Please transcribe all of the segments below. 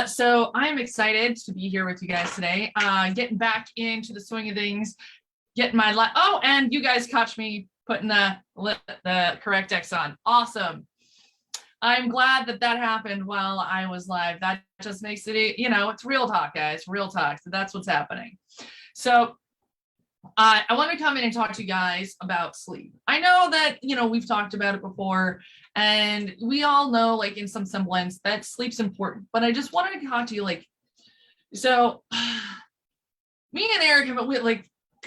So I'm excited to be here with you guys today. Getting back into the swing of things, getting my oh, and you guys caught me putting the correct X on. Awesome. I'm glad that that happened while I was live. That just makes it, it's real talk, guys. Real talk. So that's what's happening. So I want to come in and talk to you guys about sleep. I know that, we've talked about it before, and we all know, like, in some semblance that sleep's important, but I just wanted to talk to you, so me and Eric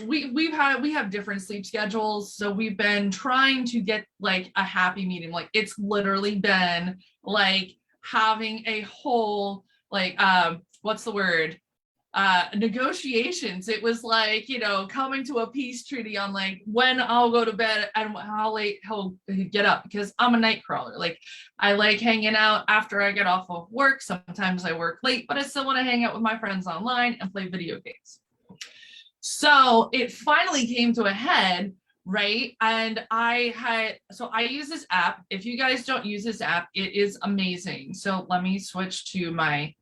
we have different sleep schedules. So we've been trying to get like a happy medium. Like, it's literally been like having a whole, what's the word? Negotiations. It was like, coming to a peace treaty on like when I'll go to bed and how late he'll get up, because I'm a night crawler. Like, I like hanging out after I get off of work. Sometimes I work late, but I still want to hang out with my friends online and play video games. So it finally came to a head, right? And I use this app. If you guys don't use this app, it is amazing. So let me switch to my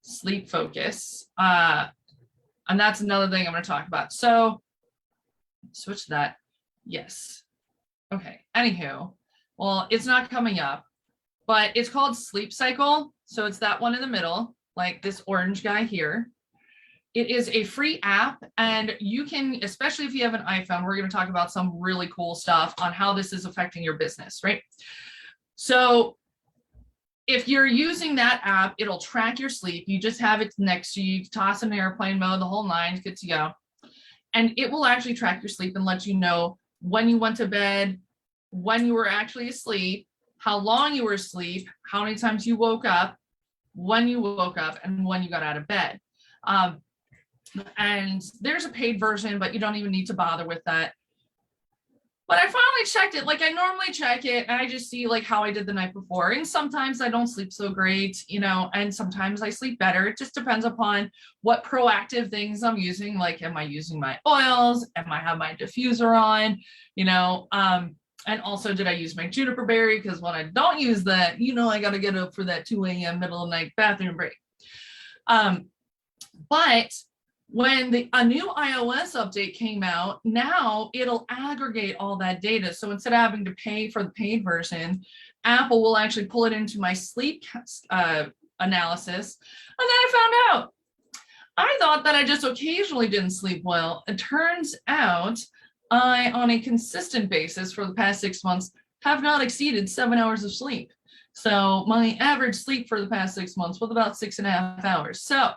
sleep focus. And that's another thing I'm going to talk about. So switch to that. Yes. Okay. Anywho, well, it's not coming up, but it's called Sleep Cycle. So it's that one in the middle, like this orange guy here. It is a free app, and you can, especially if you have an iPhone, we're going to talk about some really cool stuff on how this is affecting your business, right? So if you're using that app, it'll track your sleep. You just have it next to you, toss in airplane mode, the whole nine, good to go. And it will actually track your sleep and let you know when you went to bed, when you were actually asleep, how long you were asleep, how many times you woke up, when you woke up, and when you got out of bed. And there's a paid version, but you don't even need to bother with that. But I finally checked it. Like, I normally check it and I just see like how I did the night before. And sometimes I don't sleep so great, and sometimes I sleep better. It just depends upon what proactive things I'm using. Like, am I using my oils? Am I have my diffuser on? And also, did I use my juniper berry? Because when I don't use that, I got to get up for that 2 a.m. middle of the night bathroom break. But when a new iOS update came out, now it'll aggregate all that data. So instead of having to pay for the paid version, Apple will actually pull it into my sleep analysis. And then I found out, I thought that I just occasionally didn't sleep well. It turns out I, on a consistent basis for the past 6 months, have not exceeded 7 hours of sleep. So my average sleep for the past 6 months was about 6.5 hours. So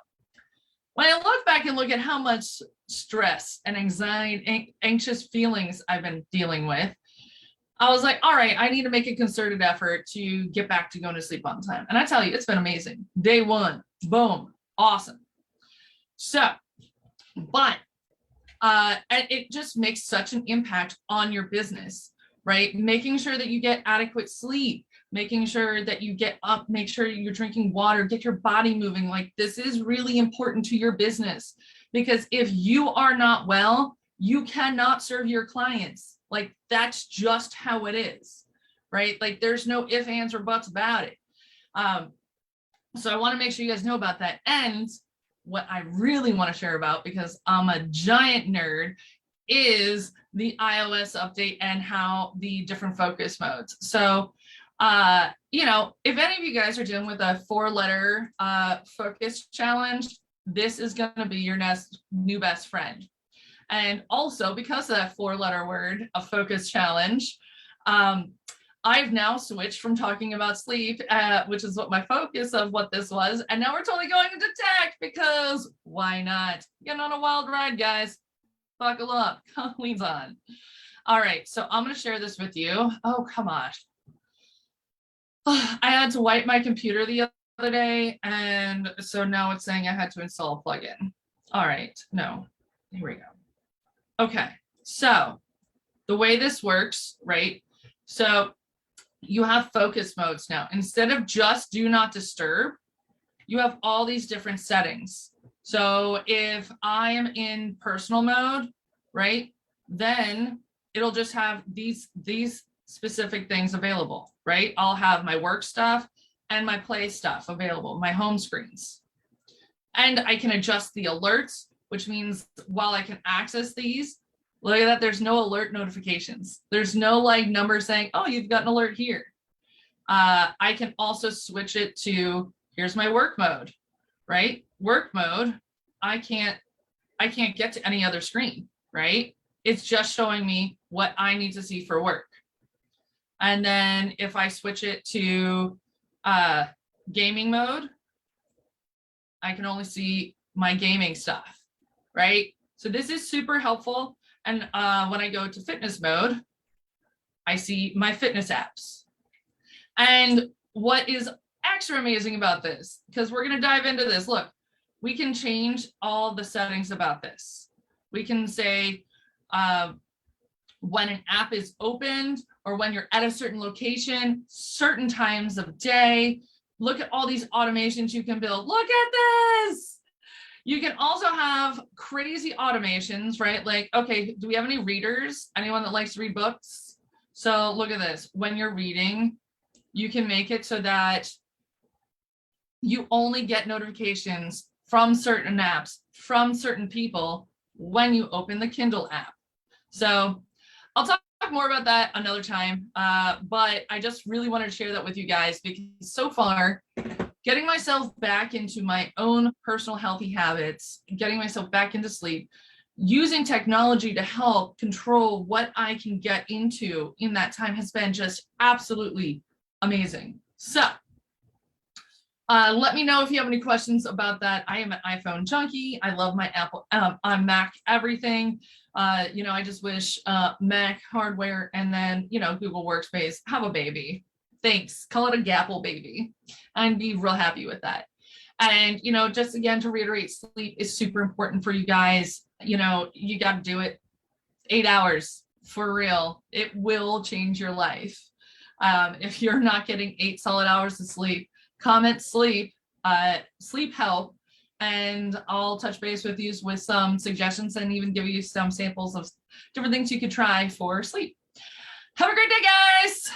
when I look back and look at how much stress and anxiety, anxious feelings I've been dealing with, I was like, all right, I need to make a concerted effort to get back to going to sleep on time. And I tell you, it's been amazing. Day one, boom, awesome. So, but it just makes such an impact on your business, right? Making sure that you get adequate sleep, making sure that you get up, make sure you're drinking water, get your body moving. Like, this is really important to your business, because if you are not well, you cannot serve your clients. Like, that's just how it is, right? Like, there's no ifs, ands, or buts about it. So I want to make sure you guys know about that. And what I really want to share about, because I'm a giant nerd, is the iOS update and how the different focus modes. So if any of you guys are dealing with a 4-letter focus challenge, this is going to be your new best friend. And also, because of that 4-letter word, a focus challenge, I've now switched from talking about sleep, which is what my focus of what this was, and now we're totally going into tech, because why not? Getting on a wild ride, guys. Buckle up. Halloween's on. All right, so I'm going to share this with you. Oh, come on. I had to wipe my computer the other day, and so now it's saying I had to install a plugin. All right, no, here we go. Okay, so the way this works, right? So you have focus modes now. Instead of just do not disturb, you have all these different settings. So if I am in personal mode, right, then it'll just have these specific things available, right? I'll have my work stuff, and my play stuff available, my home screens. And I can adjust the alerts, which means while I can access these, look at that, there's no alert notifications. There's no like number saying, oh, you've got an alert here. I can also switch it to, here's my work mode, right? Work mode, I can't get to any other screen, right? It's just showing me what I need to see for work. And then if I switch it to gaming mode, I can only see my gaming stuff, right? So this is super helpful. And when I go to fitness mode, I see my fitness apps. And what is extra amazing about this, because we're going to dive into this, look, we can change all the settings about this. We can say when an app is opened or when you're at a certain location, certain times of day. Look at all these automations you can build. Look at this. You can also have crazy automations, right? Like, okay, do we have any readers? Anyone that likes to read books? So look at this. When you're reading, you can make it so that you only get notifications from certain apps, from certain people when you open the Kindle app. So I'll talk more about that another time, but I just really wanted to share that with you guys because so far, getting myself back into my own personal healthy habits, getting myself back into sleep, using technology to help control what I can get into in that time has been just absolutely amazing. So let me know if you have any questions about that. I am an iPhone junkie. I love my Apple, Mac, everything. I just wish Mac hardware and then, Google Workspace have a baby. Thanks. Call it a Gapple baby. I'd be real happy with that. And, just again, to reiterate, sleep is super important for you guys. You got to do it 8 hours for real. It will change your life. If you're not getting 8 solid hours of sleep, comment sleep help, and I'll touch base with you with some suggestions and even give you some samples of different things you could try for sleep. Have a great day, guys.